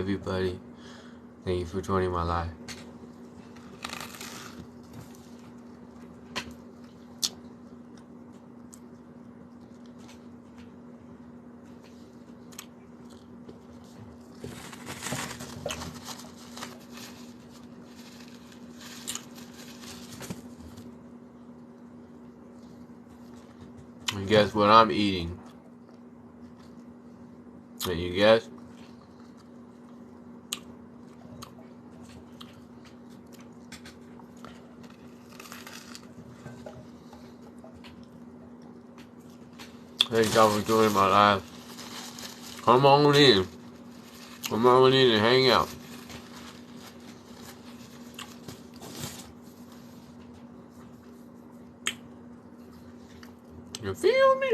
everybody. Thank you for joining my live. And guess what I'm eating? Can you guess? Thank y'all for joining my live. Come on in. Come on in and hang out. You feel me?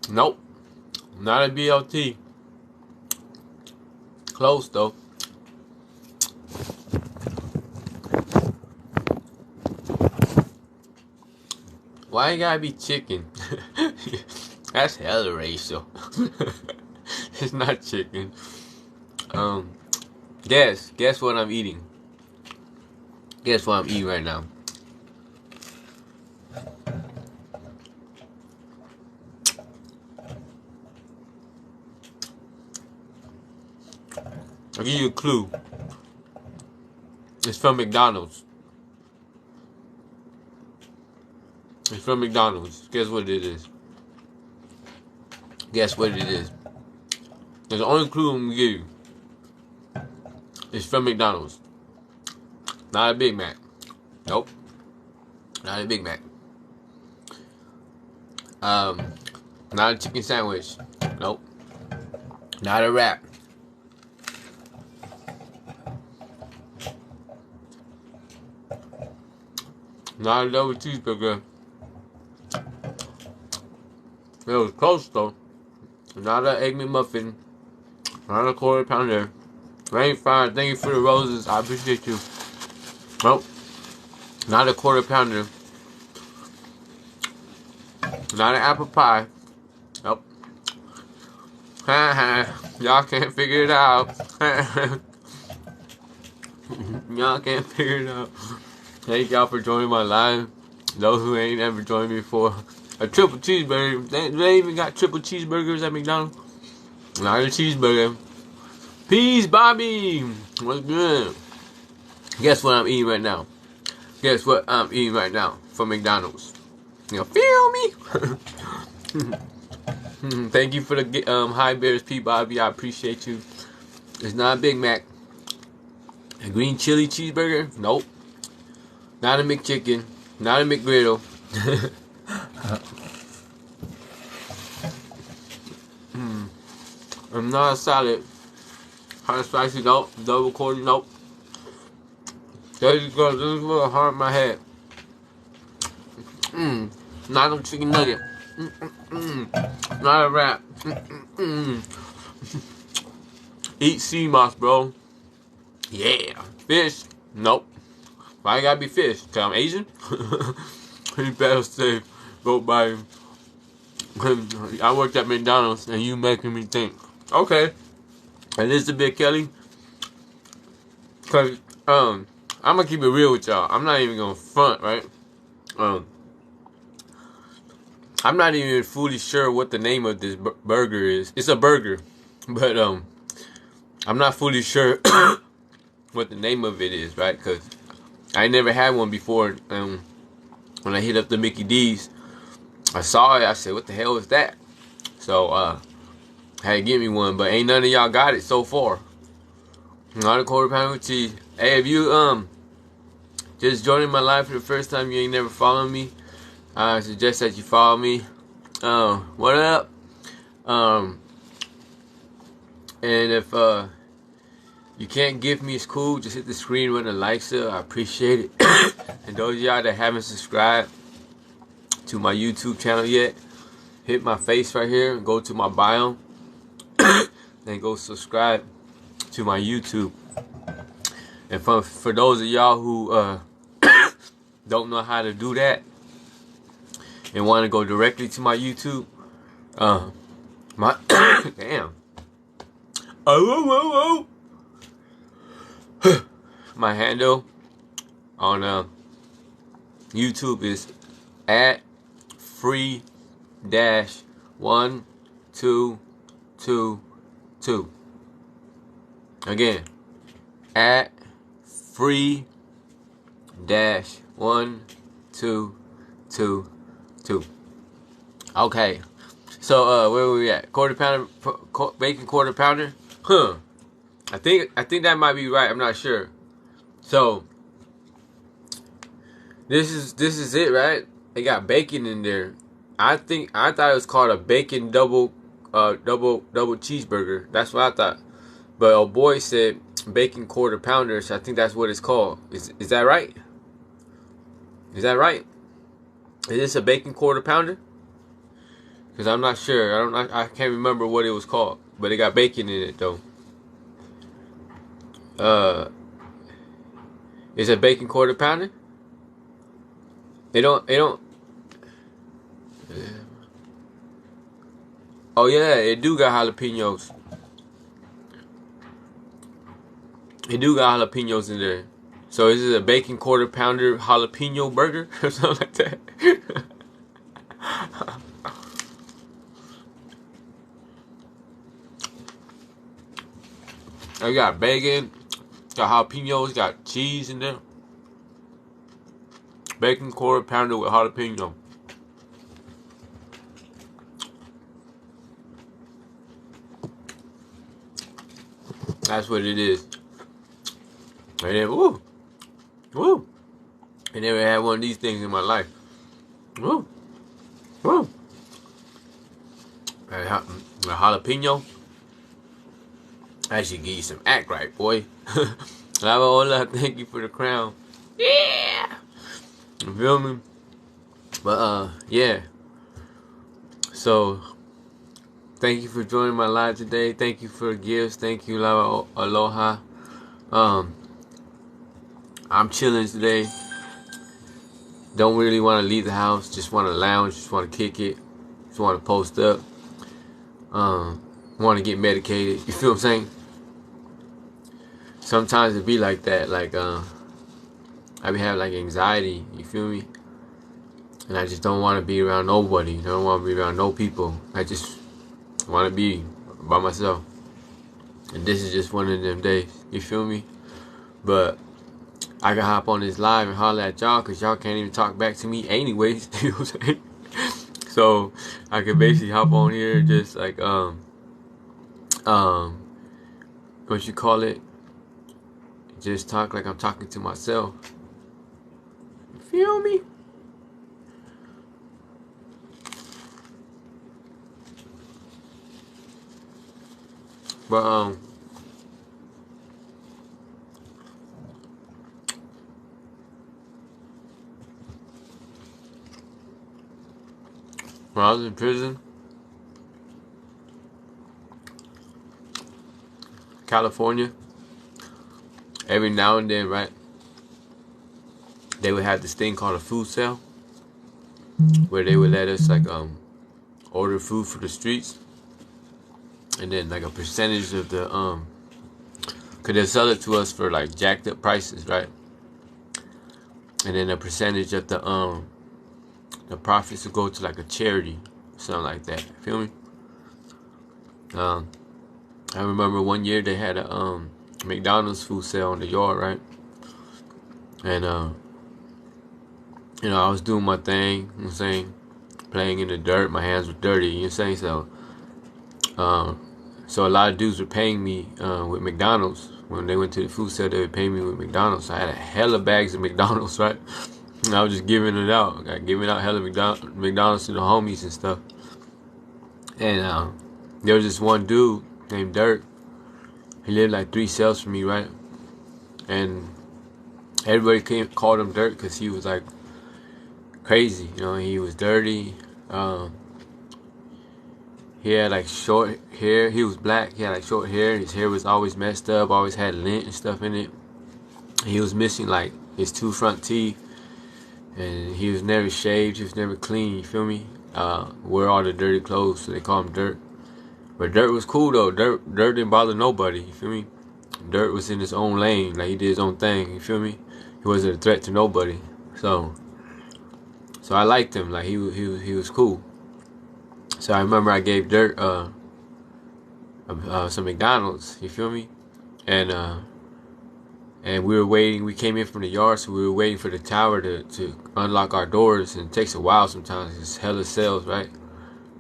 Nope. Not a BLT. Close though. Why you gotta be chicken? That's hella racial. It's not chicken. Guess what I'm eating? Guess what I'm eating right now? I'll give you a clue. It's from McDonald's. It's from McDonald's. Guess what it is? Guess what it is? That's the only clue I'm gonna give you. It's from McDonald's. Not a Big Mac. Nope. Not a Big Mac. Not a chicken sandwich. Nope. Not a wrap. Not a double cheeseburger. It was close though. Not an Egg McMuffin. Not a quarter pounder. Rain Fire, thank you for the roses. I appreciate you. Nope. Not a quarter pounder. Not an apple pie. Nope. Y'all can't figure it out. Y'all can't figure it out. Thank y'all for joining my live. Those who ain't ever joined me before. A triple cheeseburger. They even got triple cheeseburgers at McDonald's. Not a cheeseburger. Peace, Bobby. What's good? Guess what I'm eating right now? Guess what I'm eating right now from McDonald's? You feel me? Thank you for the High Bears, P. Bobby. I appreciate you. It's not a Big Mac. A green chili cheeseburger? Nope. Not a McChicken. Not a McGriddle. I'm not a salad. Hot spicy, nope. Double quarter, nope. There you go. This is what hurt my head. Not a chicken nugget. Not a wrap. Eat sea moss, bro. Yeah. Fish, nope. Why I gotta be fish? Cause I'm Asian? You better say, go buy. I worked at McDonald's and you making me think. Okay. Elizabeth Kelly. Cause I'm gonna keep it real with y'all. I'm not even gonna front, right? I'm not even fully sure what the name of this burger is. It's a burger, but I'm not fully sure what the name of it is, right? Cause I never had one before. When I hit up the Mickey D's, I saw it. I said, "What the hell is that?" So I had to get me one, but ain't none of y'all got it so far. Not a quarter pounder with cheese. Hey, if you just joining my live for the first time, you ain't never followed me, I suggest that you follow me. What up? And if you can't give me, it's cool. Just hit the screen with a like, sir. I appreciate it. And those of y'all that haven't subscribed to my YouTube channel yet, hit my face right here and go to my bio. Then go subscribe to my YouTube. And for those of y'all who don't know how to do that and want to go directly to my YouTube, my damn. Oh, my handle on YouTube is at free dash 1222. Again, at free dash 1222. Okay, so where were we at? Quarter pounder, bacon quarter pounder. I think that might be right. I'm not sure. So this is it, right? It got bacon in there. I thought it was called a bacon double cheeseburger. That's what I thought. But old boy said bacon quarter pounder, so I think that's what it's called. Is that right? Is that right? Is this a bacon quarter pounder? Because I'm not sure. I can't remember what it was called. But it got bacon in it though. It's a bacon quarter pounder? It don't. Oh yeah, it do got jalapenos. It do got jalapenos in there. So is it a bacon quarter pounder jalapeno burger or something like that? I got bacon, got jalapenos, got cheese in there. Bacon quarter pounder with jalapeno. That's what it is. And then, woo. I never had one of these things in my life. Woo. A jalapeno. I should give you some act right, boy. Hola, thank you for the crown. Yeah. You feel me? But yeah. So thank you for joining my live today. Thank you for the gifts. Thank you, Lava Aloha. I'm chilling today. Don't really want to leave the house. Just want to lounge. Just want to kick it. Just want to post up. Want to get medicated. You feel what I'm saying? Sometimes it be like that. Like I be having like anxiety. You feel me? And I just don't want to be around nobody. I don't want to be around no people. I just want to be by myself. And this is just one of them days. You feel me? But I can hop on this live and holler at y'all because y'all can't even talk back to me anyways. You know what I'm saying? So I can basically hop on here and just like what you call it? Just talk like I'm talking to myself. You feel me? But when I was in prison, California, every now and then, right, they would have this thing called a food sale, where they would let us like order food for the streets, and then like a percentage of the cause they sell it to us for like jacked up prices, right? And then a percentage of the profits will go to like a charity, something like that. Feel me? I remember one year they had a McDonald's food sale in the yard, right? And you know, I was doing my thing, you know what I'm saying, playing in the dirt, my hands were dirty, you know what I'm saying? So a lot of dudes were paying me with McDonald's. When they went to the food sale, they would pay me with McDonald's. So I had a hella bags of McDonald's, right? And I was just giving it out. Like, giving out hella McDonald's to the homies and stuff. And there was this one dude named Dirk. He lived like 3 cells from me, right? And everybody called him Dirk because he was like crazy. You know, he was dirty. He had like short hair. He was black. He had like short hair. His hair was always messed up. Always had lint and stuff in it. He was missing like his 2 front teeth. And he was never shaved. He was never clean. You feel me? Wear all the dirty clothes. So they call him Dirt. But Dirt was cool though. Dirt didn't bother nobody. You feel me? Dirt was in his own lane, like he did his own thing. You feel me? He wasn't a threat to nobody. So I liked him. Like he was cool. So I remember I gave Dirt some McDonald's. You feel me? And we were waiting. We came in from the yard, so we were waiting for the tower to unlock our doors. And it takes a while sometimes. It's hella sales, right?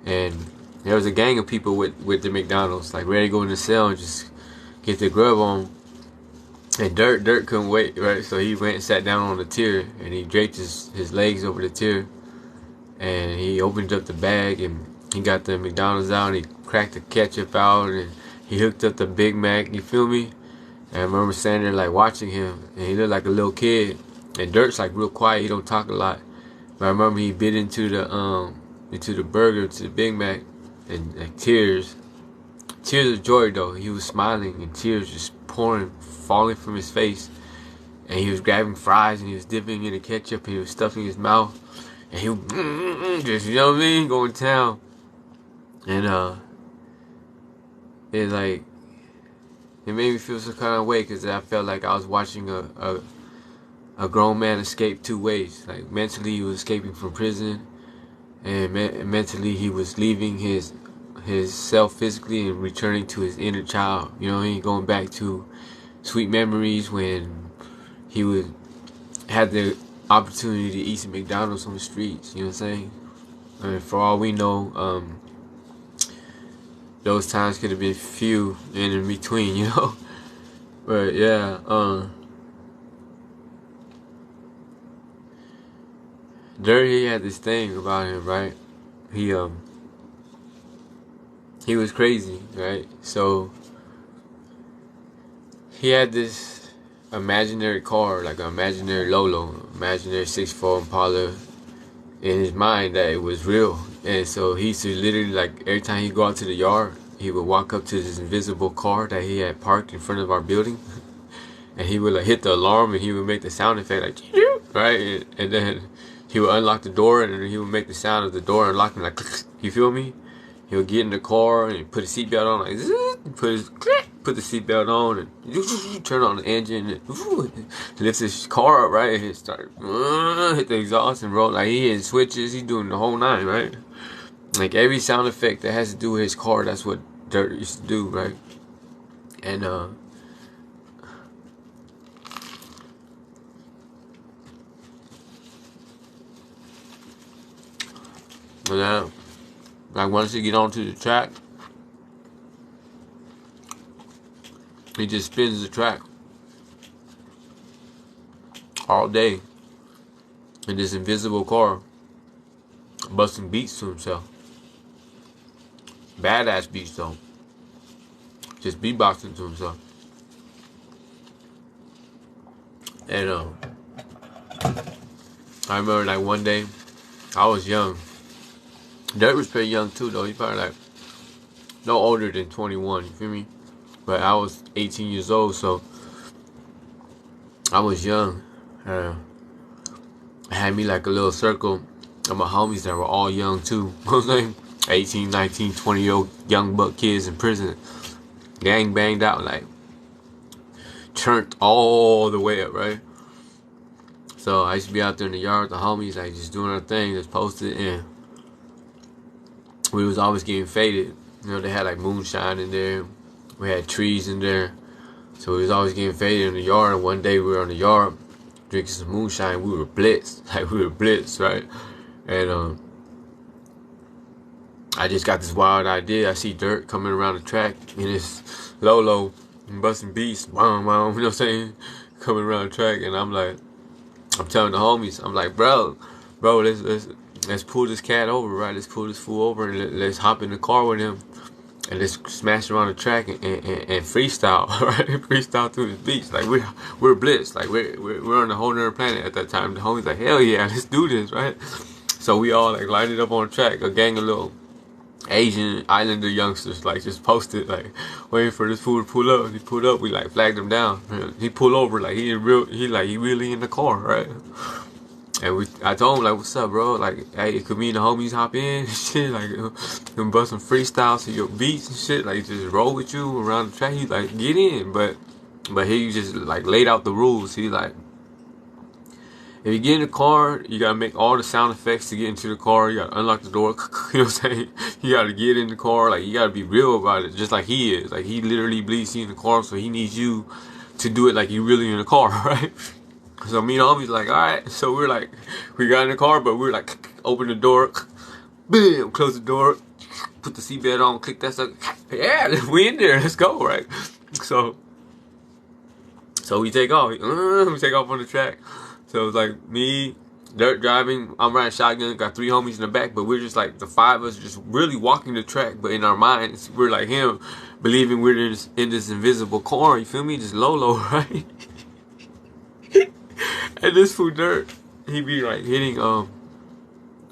And there was a gang of people with the McDonald's, like ready to go in the cell and just get their grub on. And Dirt couldn't wait, right? So he went and sat down on the tier, and he draped his legs over the tier, and he opened up the bag, and he got the McDonald's out, and he cracked the ketchup out, and he hooked up the Big Mac. You feel me? And I remember standing there like watching him, and he looked like a little kid. And Dirt's like real quiet; he don't talk a lot. But I remember he bit into the burger, to the Big Mac, and like tears of joy though. He was smiling, and tears just pouring, falling from his face. And he was grabbing fries, and he was dipping in the ketchup, and he was stuffing his mouth, and he was just, you know what I mean, going to town. And it made me feel some kind of way, because I felt like I was watching a grown man escape two ways. Like mentally he was escaping from prison, and mentally he was leaving his self physically and returning to his inner child. You know what I mean? Going back to sweet memories when he had the opportunity to eat some McDonald's on the streets. You know what I'm saying? I mean, for all we know, those times could have been few and in between, you know. But yeah, Dirty had this thing about him, right? He was crazy, right? So he had this imaginary car, like an imaginary Lolo, imaginary 6'4" Impala in his mind that it was real. And so he used to literally, like, every time he'd go out to the yard, he would walk up to this invisible car that he had parked in front of our building, and he would like hit the alarm, and he would make the sound effect like, right? And then he would unlock the door, and then he would make the sound of the door unlocking, like, you feel me? He would get in the car and put a seatbelt on, like, put the seatbelt on, and turn on the engine, and lift his car up, right? And start hit the exhaust and roll. Like, he had switches, he doing the whole nine, right? Like every sound effect that has to do with his car, that's what Dirt used to do, right? And like once he get onto the track, he just spins the track all day in this invisible car, busting beats to himself. Badass beats though. Just beatboxing to himself. And I remember like one day, I was young. Dirt was pretty young too though. He probably like no older than 21, you feel me? But I was 18 years old, so I was young. I had me like a little circle of my homies that were all young too. You know what I'm saying? 18, 19, 20-year-old young buck kids in prison. Gang banged out, like turned all the way up, right? So I used to be out there in the yard with the homies, like just doing our thing, just posted, and we was always getting faded. You know, they had like moonshine in there. We had trees in there. So we was always getting faded in the yard. And one day we were in the yard drinking some moonshine. We were blitzed. Like we were blitzed, right? And I just got this wild idea. I see Dirt coming around the track in his Lolo and busting beats. Wow, wow, you know what I'm saying? Coming around the track, and I'm telling the homies, I'm like, bro, let's pull this cat over, right? Let's pull this fool over, and let's hop in the car with him, and let's smash around the track and freestyle, right? Freestyle through his beats. Like we're blitzed, like we're on a whole nother planet at that time. The homies like, hell yeah, let's do this, right? So we all like lined it up on the track, a gang of little Asian Islander youngsters, like just posted, like waiting for this fool to pull up. He pulled up, we like flagged him down. He pulled over, like he really in the car, right? And I told him like, "What's up, bro? Like, hey, could me and the homies hop in and shit? Like, and bust some freestyles to your beats and shit. Like, just roll with you around the track." He's like, "Get in," but he just like laid out the rules. He like, if you get in the car, you gotta make all the sound effects to get into the car. You gotta unlock the door. You know what I'm saying? You gotta get in the car. Like, you gotta be real about it, just like he is. Like, he literally believes he's in the car, so he needs you to do it like you really in the car, right? So me and homies like, all right. So we're like, we got in the car, but we're like, open the door, bam, close the door, put the seatbelt on, click that stuff. Yeah, we in there. Let's go, right? So we take off. We take off on the track. So it's like me, Dirt driving. I'm riding shotgun. Got 3 homies in the back, but we're just like the 5 of us just really walking the track. But in our minds, we're like him, believing we're in this invisible car. You feel me? Just low, right? And this fool Dirt, he be like hitting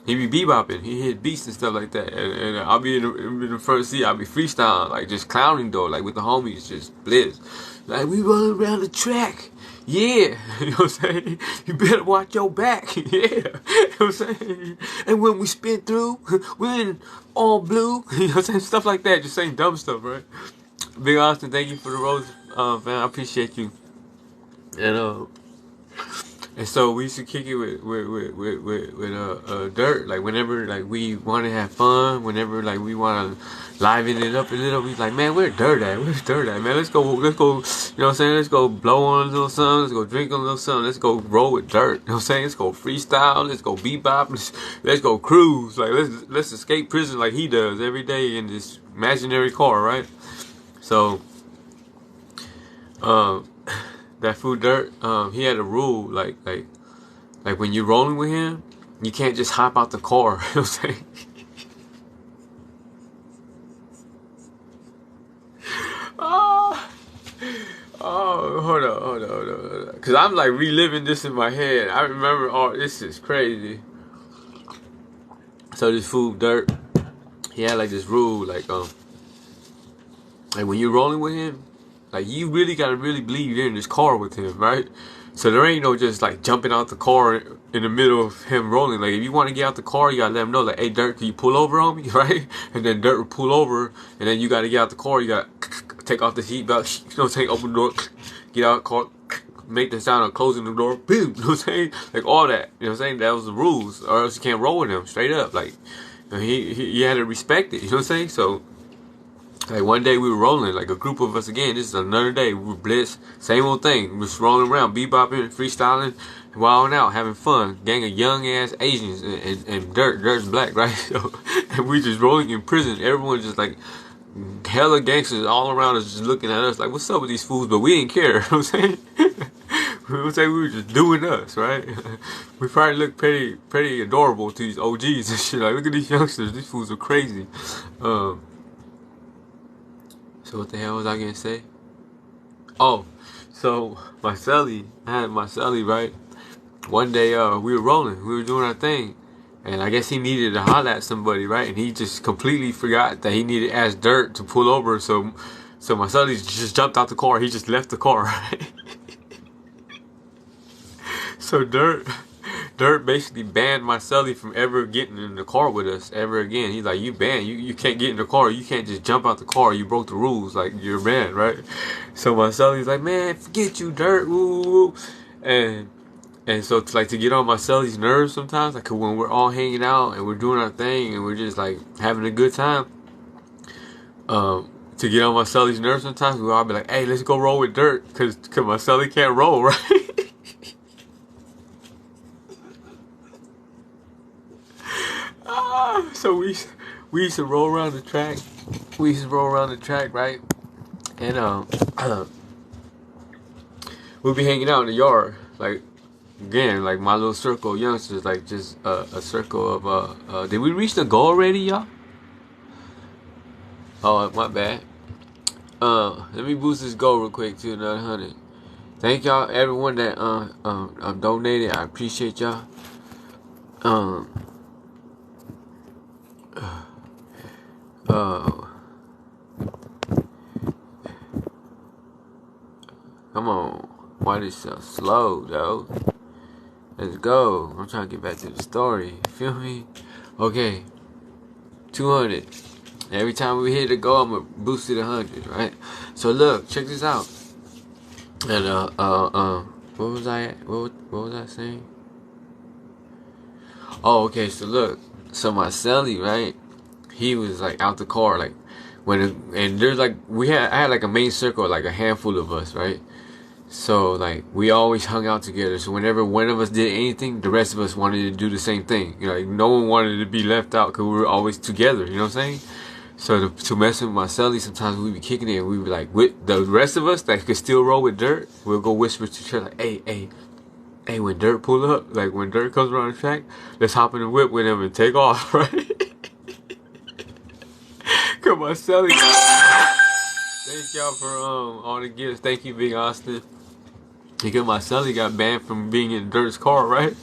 he be bebopping. He hit beats and stuff like that. And I'll be in the front seat. I'll be freestyling, like just clowning though, like with the homies, just blizz. Like, we rolling around the track. Yeah. You know what I'm saying? You better watch your back. Yeah. You know what I'm saying? And when we spin through, we're in all blue. You know what I'm saying? Stuff like that. Just saying dumb stuff, right? Big Austin, thank you for the rose, man. I appreciate you. And so we used to kick it with Dirt. Like, whenever like we want to have fun, whenever like we want to liven it up a little, we like, man, where's Dirt at? Where's Dirt at, man? Let's go. You know what I'm saying? Let's go blow on a little something. Let's go drink on a little something. Let's go roll with Dirt. You know what I'm saying? Let's go freestyle. Let's go bebop. Let's go cruise. Like, let's escape prison like he does every day in this imaginary car, right? So, that fool Dirt, he had a rule, like when you're rolling with him, you can't just hop out the car. You know what I'm saying? Hold on. Cause I'm like reliving this in my head. I remember, this is crazy. So this fool Dirt, he had like this rule, like when you're rolling with him, like, you really gotta really believe you're in this car with him, right? So there ain't no just like jumping out the car in the middle of him rolling. Like, if you want to get out the car, you gotta let him know, like, hey Dirt, can you pull over on me, right? And then Dirt will pull over, and then you gotta get out the car. You gotta take off the seatbelt, you know what I'm saying? Open the door, get out the car, make the sound of closing the door, boom, you know what I'm saying? Like, all that, you know what I'm saying? That was the rules, or else you can't roll with him straight up. Like, he had to respect it, you know what I'm saying? So, like, one day we were rolling, like a group of us again. This is another day. We were blitzed. Same old thing. We was rolling around, bebopping, freestyling, wilding out, having fun. Gang of young ass Asians and Dirt's black, right? So, and we just rolling in prison. Everyone just like hella gangsters all around us, just looking at us like, what's up with these fools? But we didn't care. You know what I'm saying? We would say we were just doing us, right? We probably look pretty adorable to these OGs and shit. Like, look at these youngsters. These fools are crazy. So what the hell was I gonna say? Oh, so I had my celly, right? One day, we were rolling, we were doing our thing, and I guess he needed to holler at somebody, right? And he just completely forgot that he needed to ask Dirt to pull over. So my celly just jumped out the car. He just left the car, right? So Dirt basically banned my celly from ever getting in the car with us ever again. He's like, you banned. You can't get in the car. You can't just jump out the car. You broke the rules. Like, you're banned, right? So my celly's like, man, forget you, Dirt. Woo. And so to get on my celly's nerves sometimes, like when we're all hanging out and we're doing our thing and we're just like having a good time, to get on my celly's nerves sometimes, we'll all be like, hey, let's go roll with Dirt, cause my celly can't roll, right? So we used to roll around the track. Right? And we'll be hanging out in the yard, like, again, like my little circle of youngsters, like just a circle of did we reach the goal already, y'all? Oh, my bad. Let me boost this goal real quick to another 100. Thank y'all, everyone that donated. I appreciate y'all. Come on. Why this so slow, though? Let's go. I'm trying to get back to the story. You feel me? Okay. 200. Every time we hit a goal, I'm gonna boost it 100, right? So look, check this out. And what was I? What was I saying? Oh, okay. So look, so my celly, right? He was like out the car, like and there's like I had like a main circle, like a handful of us, right? So like we always hung out together. So whenever one of us did anything, the rest of us wanted to do the same thing. You know, like no one wanted to be left out because we were always together. You know what I'm saying? So to mess with my celly, sometimes we'd be kicking it and we'd be like, with the rest of us that could still roll with Dirt, we'll go whisper to each other like, hey, when Dirt pull up, like when Dirt comes around the track, let's hop in the whip with him and take off, right? Cause my celly. Thank y'all for all the gifts. Thank you, Big Austin. Because my celly got banned from being in Dirt's car, right?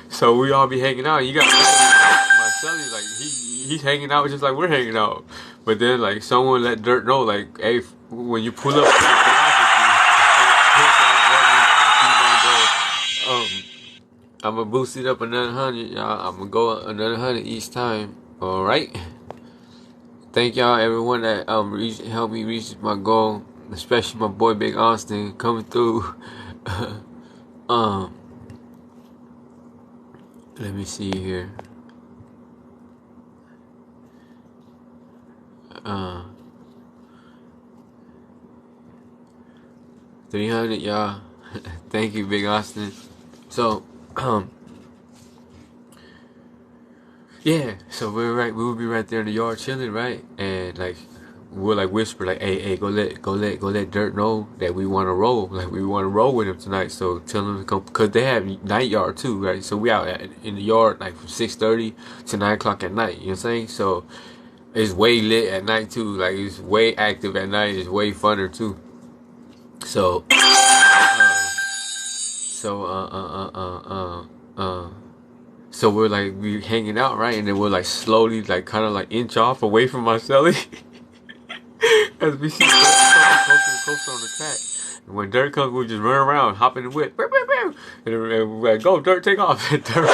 So we all be hanging out. You got my celly, like he's hanging out just like we're hanging out. But then like someone let Dirt know, like, hey, when you pull up, I'm gonna boost it up another 100, y'all. I'm gonna go another 100 each time. All right. Thank y'all, everyone that helped me reach my goal, especially my boy Big Austin coming through. Let me see here. 300, y'all. Thank you, Big Austin. So, yeah. So we'll be right there in the yard chilling, right? And like we'll like whisper like, hey, go let Dirt know that we want to roll, like we want to roll with him tonight. So tell him to come, cause they have night yard too, right? So we out in the yard like from 6:30 to 9 o'clock at night. You know what I'm saying? So it's way lit at night too. Like it's way active at night. It's way funner too. So so we're hanging out, right? And then we're like slowly like kind of like inch off away from my celly as we see Dirt coming closer and closer on the track. And when Dirt comes, we'll just run around, hop in the whip, and we're like, go Dirt, take off. And Dirt.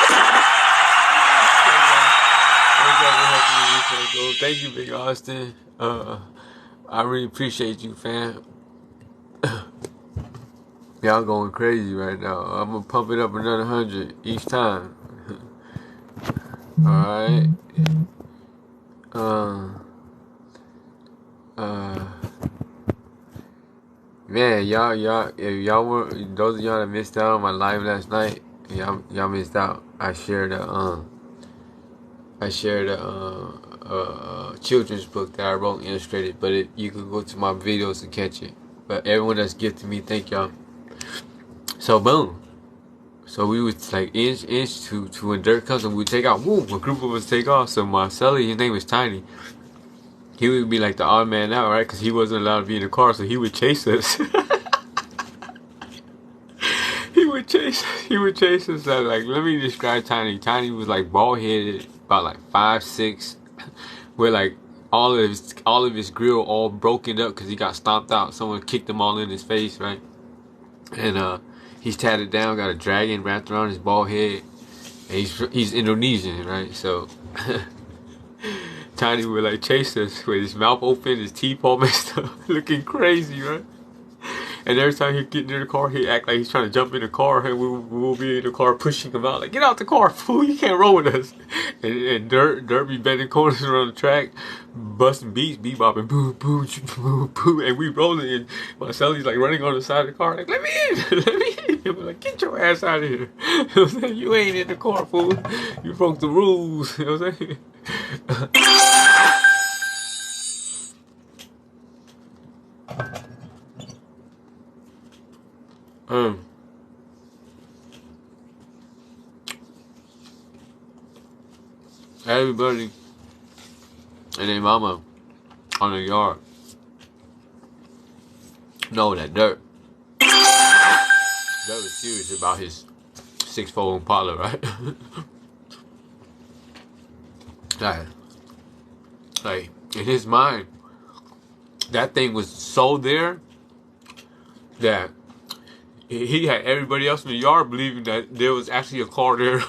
Thank you, Big Austin. I really appreciate you, fam. Y'all going crazy right now. I'm gonna pump it up another 100 each time. Alright. Man, if y'all were, those of y'all that missed out on my live last night, y'all missed out. I shared a children's book that I wrote and illustrated, but you can go to my videos and catch it. But everyone that's gifted me, thank y'all. So boom. So we would like inch to when Dirt comes and we take off. Boom, a group of us take off. So my celly, his name was Tiny. He would be like the odd man out, right? Because he wasn't allowed to be in the car, so he would chase us. He would chase us. Like, let me describe Tiny. Tiny was like bald headed, about like 5'6", with like all of his grill all broken up because he got stomped out. Someone kicked him all in his face, right? And he's tatted down, got a dragon wrapped around his bald head, and he's Indonesian, right? So Tiny would like chase us with his mouth open, his teeth all messed up, looking crazy, right? And every time he'd get near the car, he'd act like he's trying to jump in the car, and we'll be in the car pushing him out, like, get out the car, fool, you can't roll with us. And Dirt be bending corners around the track, busting beats, bebopping, boom, boom, boom, boom, and we rolling, and my celly's like running on the side of the car, like, let me in, let me in. And we're like, get your ass out of here. You know what I'm saying? You ain't in the car, fool. You broke the rules. You know what I'm saying? Everybody and their mama on the yard know that Dirt was serious about his 6'4" Impala, right? like in his mind, that thing was so there that he had everybody else in the yard believing that there was actually a car there.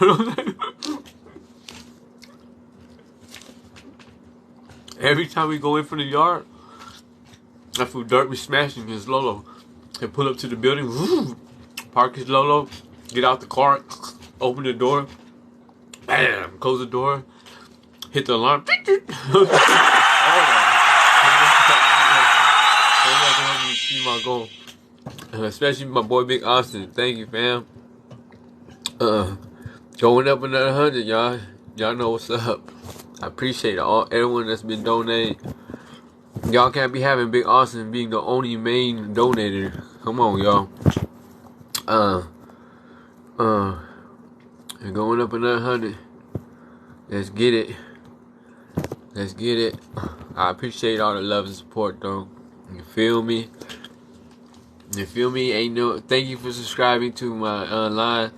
Every time we go in from the yard, that fool Dirt be smashing his Lolo. And pull up to the building, woo, park his Lolo, get out the car, open the door, bam, close the door, hit the alarm. See my goal. Especially my boy Big Austin. Thank you, fam. Going up another 100, y'all. Y'all know what's up. I appreciate everyone that's been donating. Y'all can't be having Big Austin being the only main donator. Come on, y'all. And going up another 100. Let's get it. Let's get it. I appreciate all the love and support, though. You feel me? You feel me? Ain't no. Thank you for subscribing to my live.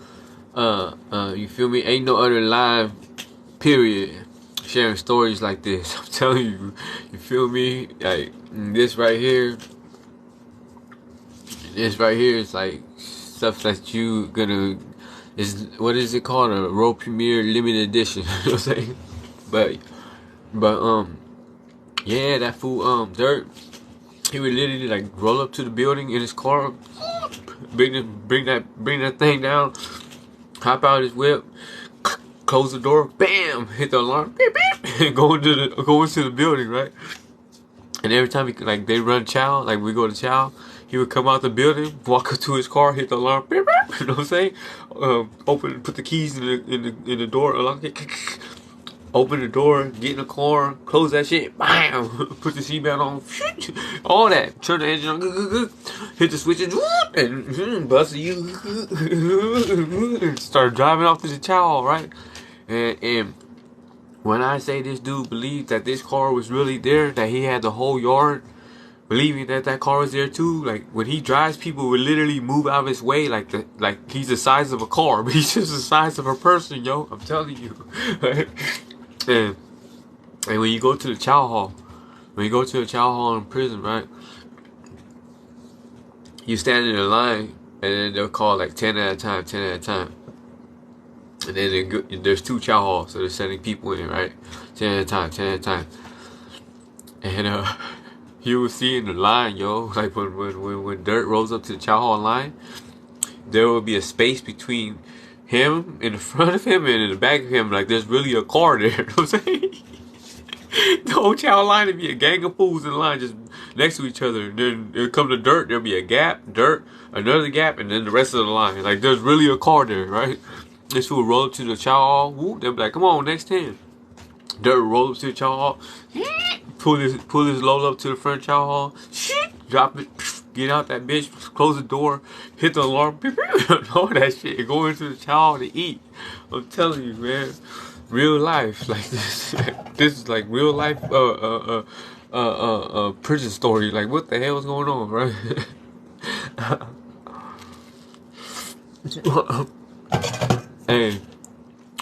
You feel me? Ain't no other live. Period. Sharing stories like this. I'm telling you. You feel me? Like this right here. This right here is like stuff that you gonna. Is what is it called? A world premiere limited edition. You know what I'm saying? But yeah, that fool Dirt. He would literally like roll up to the building in his car, bring that thing down, hop out his whip, close the door, bam, hit the alarm, beep, beep, and go into the building, right? And every time they run chow, like we go to chow, he would come out the building, walk up to his car, hit the alarm, beep, beep, you know what I'm saying? Put the keys in the door, unlock it. Open the door, get in the car, close that shit, bam! Put the seatbelt on, all that. Turn the engine on, hit the switches, and bust you. Start driving off to the chow, right? And when I say this dude believed that this car was really there, that he had the whole yard believing that car was there too, like when he drives, people would literally move out of his way like he's the size of a car, but he's just the size of a person, yo. I'm telling you. And when you go to the chow hall, in prison, right? You stand in a line, and then they'll call like 10 at a time. And then there's 2 chow halls, so they're sending people in, right? 10 at a time. And you will see in the line, yo, like when Dirt rolls up to the chow hall line, there will be a space between him in the front of him and in the back of him, like there's really a car there. You know what I'm saying? The whole chow line would be a gang of fools in line just next to each other. Then it'll come to Dirt, there'll be a gap, Dirt, another gap, and then the rest of the line. Like there's really a car there, right? This fool roll up to the chow hall, whoop, they'll be like, come on, next 10. Dirt roll up to the chow hall, pull his load up to the front chow hall, drop it, get out that bitch, close the door, hit the alarm, all that shit, go into the chow hall to eat. I'm telling you, man, real life like this. This is like real life prison story. Like what the hell is going on, right? Hey,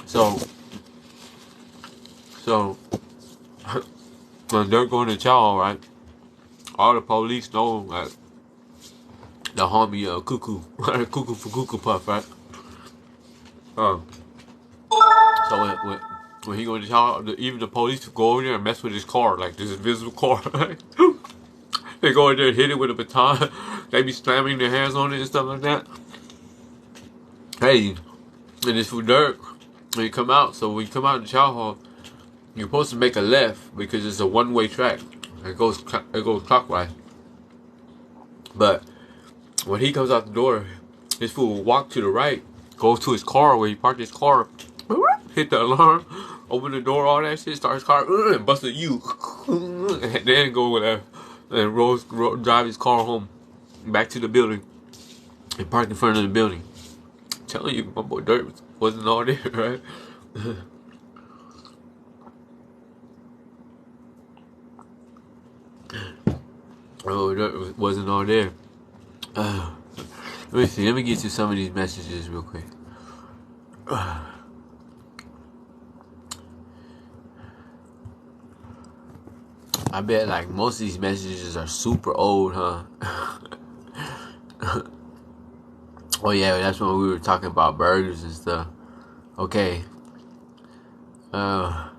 so when they're going to chow, right? All the police know that the homie Cuckoo, Cuckoo for Cuckoo Puff, right? So when he go to chow, even the police go over there and mess with his car, like this invisible car. Right? They go in there and hit it with a baton. They be slamming their hands on it and stuff like that. Hey, and this for Dirt, when you come out, so when you come out in the chow hall, you're supposed to make a left because it's a one-way track. It goes clockwise. But when he comes out the door, this fool will walk to the right, goes to his car where he parked his car, hit the alarm, open the door, all that shit, start his car, and bust a U, and then go with that and drive his car home, back to the building, and park in front of the building. I'm telling you, my boy Dirt wasn't all there, right? Oh, Dirt wasn't all there. Let me see. Let me get to some of these messages real quick. I bet like most of these messages are super old, huh? Oh yeah, that's when we were talking about burgers and stuff. Okay. Uh.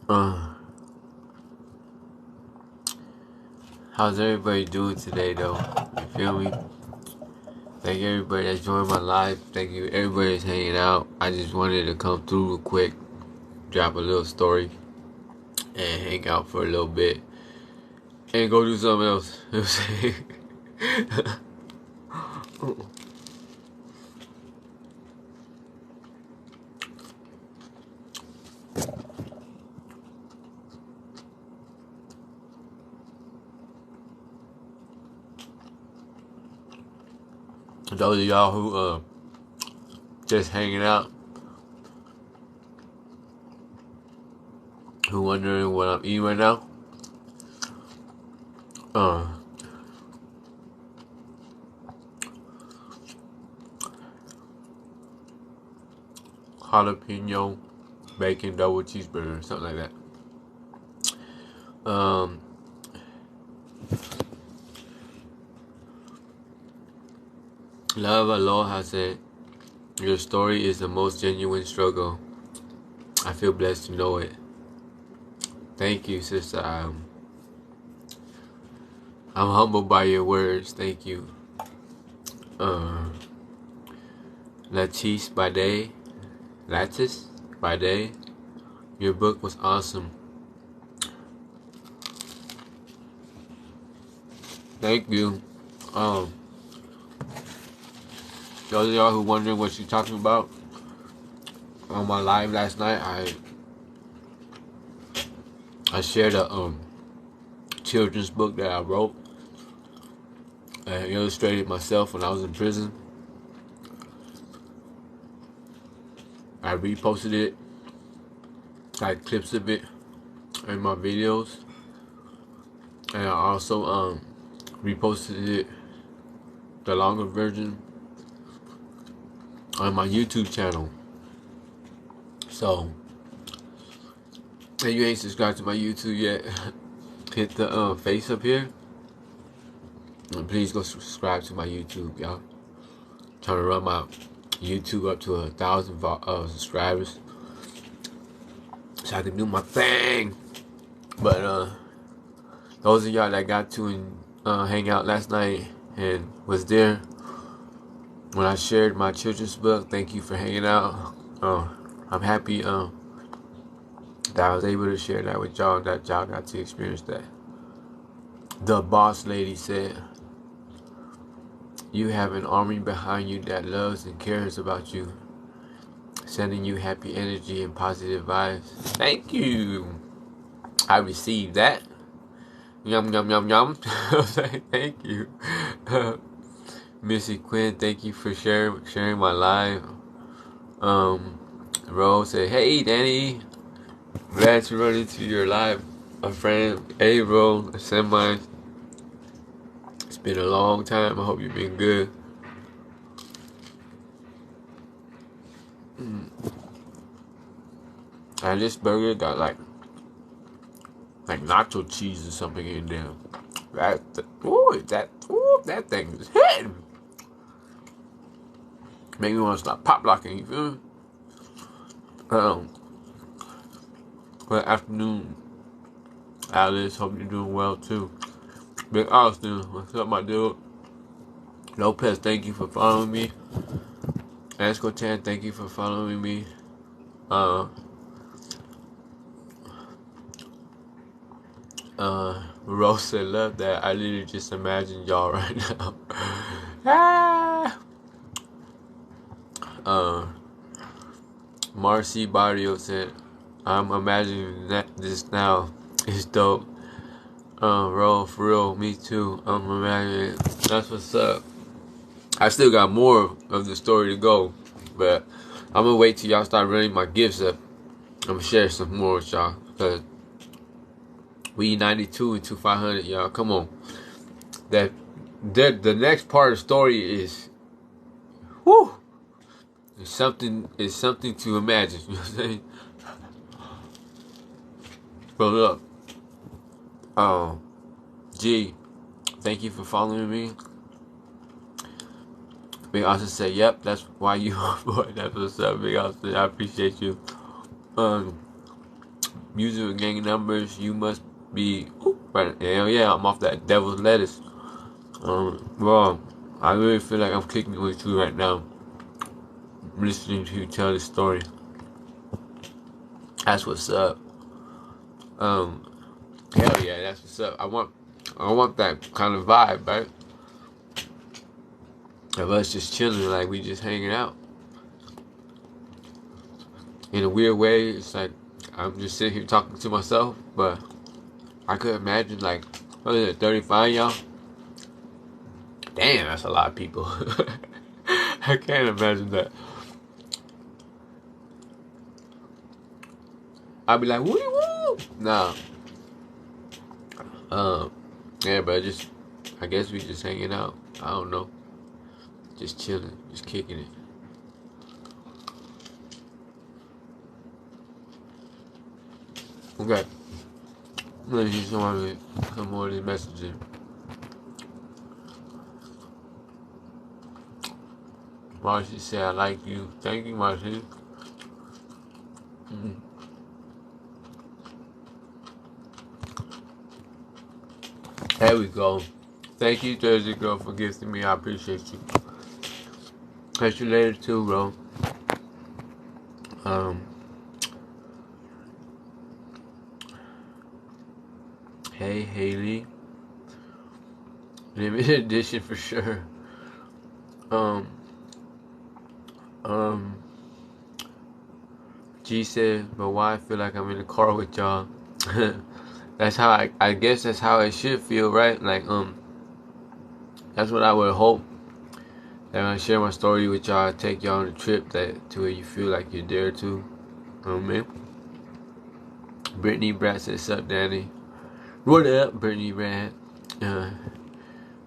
Uh. How's everybody doing today, though? You feel me? Thank everybody that's joined my live. Thank you everybody that's hanging out. I just wanted to come through real quick, drop a little story, and hang out for a little bit, and go do something else. You know what I'm saying? Those of y'all who just hanging out, who wondering what I'm eating right now, jalapeno bacon double cheeseburger, something like that. Love Aloha said, your story is the most genuine struggle. I feel blessed to know it. Thank you, sister. I'm humbled by your words. Thank you. Lattice by day. Your book was awesome. Thank you. Those of y'all who wondering what she's talking about, on my live last night, I shared a children's book that I wrote. I illustrated myself when I was in prison. I reposted it, like clips of it, in my videos, and I also reposted it, the longer version, on my YouTube channel. So, if you ain't subscribed to my YouTube yet, hit the face up here, and please go subscribe to my YouTube, y'all. Trying to run my YouTube up to 1,000 subscribers, so I can do my thing. But those of y'all that got to hang out last night and was there when I shared my children's book, thank you for hanging out. I'm happy that I was able to share that with y'all, that y'all got to experience that. The boss lady said, you have an army behind you that loves and cares about you, sending you happy energy and positive vibes. Thank you. I received that. Yum, yum, yum, yum. Thank you. Missy Quinn, thank you for sharing my live. Rose said, hey, Danny. Glad to run into your live, my friend. Hey, bro. Semi. It's been a long time. I hope you've been good. And this burger got like nacho cheese or something in there. That thing is hitting. Make me want to stop pop locking. You feel me? Good afternoon, Alice. Hope you're doing well too. Big Austin, what's up, my dude? Lopez, thank you for following me. Asco Chan, thank you for following me. Rose said, love that. I literally just imagine y'all right now. Marcy Barrio said, I'm imagining that this now is dope. Roll, for real, me too. I'm imagining. That's what's up. I still got more of the story to go, but I'm gonna wait till y'all start running my gifts up. I'm gonna share some more with y'all, because we 92 into 500, y'all. Come on. The next part of the story is, whoo, it's something to imagine. You know what I'm saying? But look, G, thank you for following me. Big Austin said, "Yep, that's why you on board." That's what's up, Big Austin. I appreciate you. Music with gang numbers. You must be right. Hell yeah, I'm off that devil's lettuce. Well, I really feel like I'm kicking it with you right now. Listening to you tell this story. That's what's up. Hell yeah, that's what's up. I want that kind of vibe, right? Of us just chilling, like we just hanging out. In a weird way, it's like I'm just sitting here talking to myself, but I could imagine like, what is it, 35 y'all? Damn, that's a lot of people. I can't imagine that. I'd be like, woo woo. Nah. Yeah, but I guess we just hanging out. I don't know. Just chilling, just kicking it. Okay. Let me see some more of these messages. Marcy said, I like you. Thank you, Marcy. There we go. Thank you, Jersey Girl, for gifting me. I appreciate you. Catch you later, too, bro. Hey, Haley. Limited edition for sure. G said, but why I feel like I'm in the car with y'all. That's how I guess that's how it should feel, right? Like, that's what I would hope. That when I share my story with y'all, I take y'all on a trip that to where you feel like you're there too. You know what I mean? Brittany Brat said, sup, Danny? What up, Brittany Brat?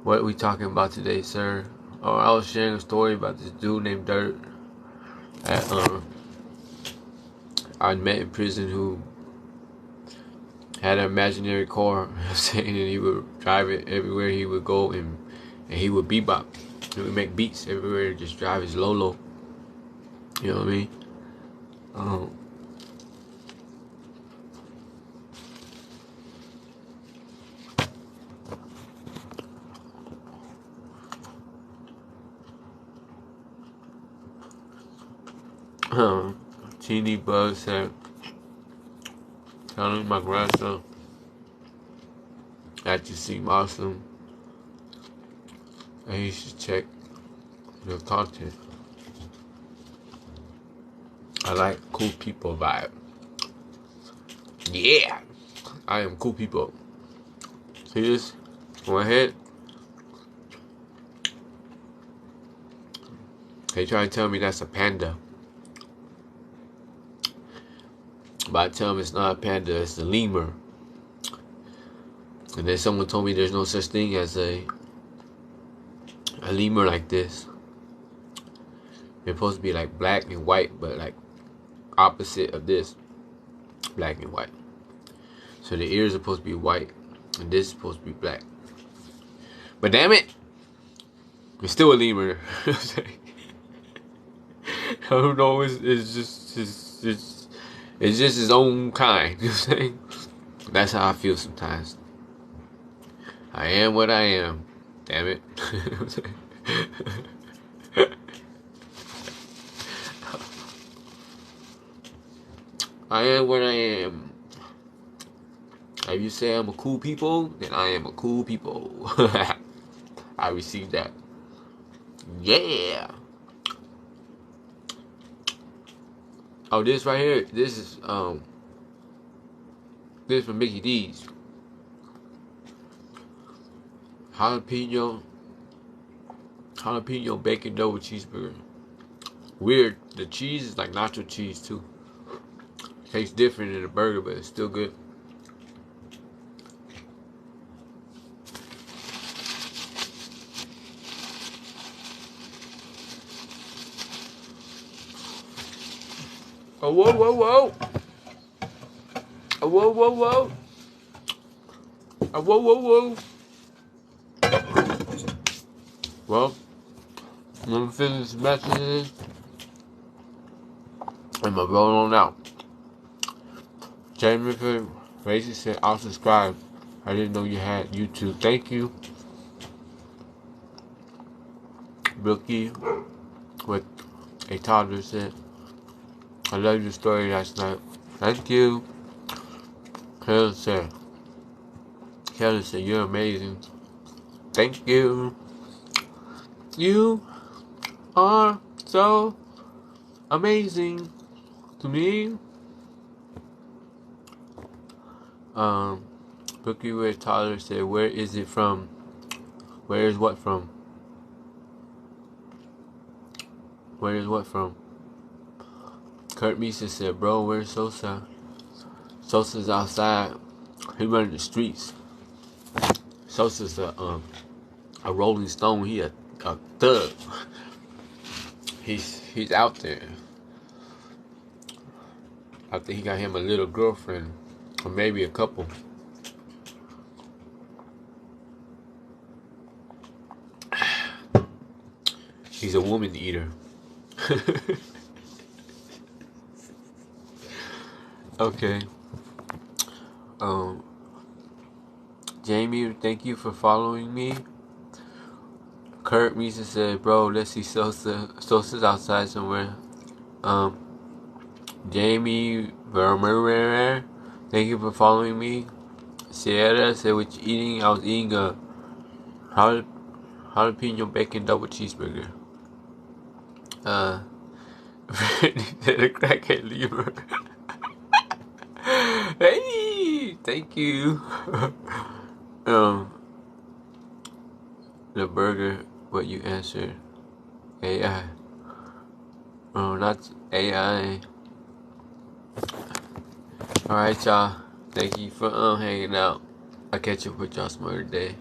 What are we talking about today, sir? Oh, I was sharing a story about this dude named Dirt at I met in prison who had an imaginary car, saying, and he would drive it everywhere he would go, and he would bebop. He would make beats everywhere, just drive his Lolo. You know what I mean? Teeny Bug said, telling my grandson that you seem awesome and he should check your content. I like cool people vibe. Yeah, I am cool people. See this? Go ahead. They try to tell me that's a panda. But I tell them it's not a panda, it's a lemur. And then someone told me there's no such thing as a lemur like this. They're supposed to be like black and white, but like opposite of this. Black and white. So the ears are supposed to be white, and this is supposed to be black. But damn it, it's still a lemur. I don't know, it's just his own kind. You know what I'm saying? That's how I feel sometimes. I am what I am. Damn it. I am what I am. If you say I'm a cool people, then I am a cool people. I received that. Yeah. Oh, this right here, this is from Mickey D's. Jalapeno bacon double cheeseburger. Weird. The cheese is like nacho cheese too. Tastes different in a burger, but it's still good. Oh, whoa, whoa, whoa. Oh, whoa, whoa, whoa. Oh, whoa, whoa, whoa. Well, Let me finish this messages. I'm gonna roll on out. Jennifer Racy said, I'll subscribe. I didn't know you had YouTube. Thank you. Brookie with a toddler said, I love your story last night. Thank you. Kelly said, you're amazing. Thank you. You are so amazing to me. Brookie with toddler said, where is it from? Where is what from? Where is what from? Kurt Misa said, bro, where's Sosa? Sosa's outside. He running the streets. Sosa's a Rolling Stone. He a thug. He's out there. I think he got him a little girlfriend, or maybe a couple. He's a woman eater. Okay. Jamie, thank you for following me. Kurt Misa said, bro, let's see Sosa. Sosa's outside somewhere. Jamie Vermeer, thank you for following me. Sierra said, what you eating? I was eating a jalapeno bacon double cheeseburger. Brittany said a crackhead lemur. Hey, thank you. The burger, what you answered? AI. Oh, not AI. Alright, y'all. Thank you for hanging out. I'll catch up with y'all some other day.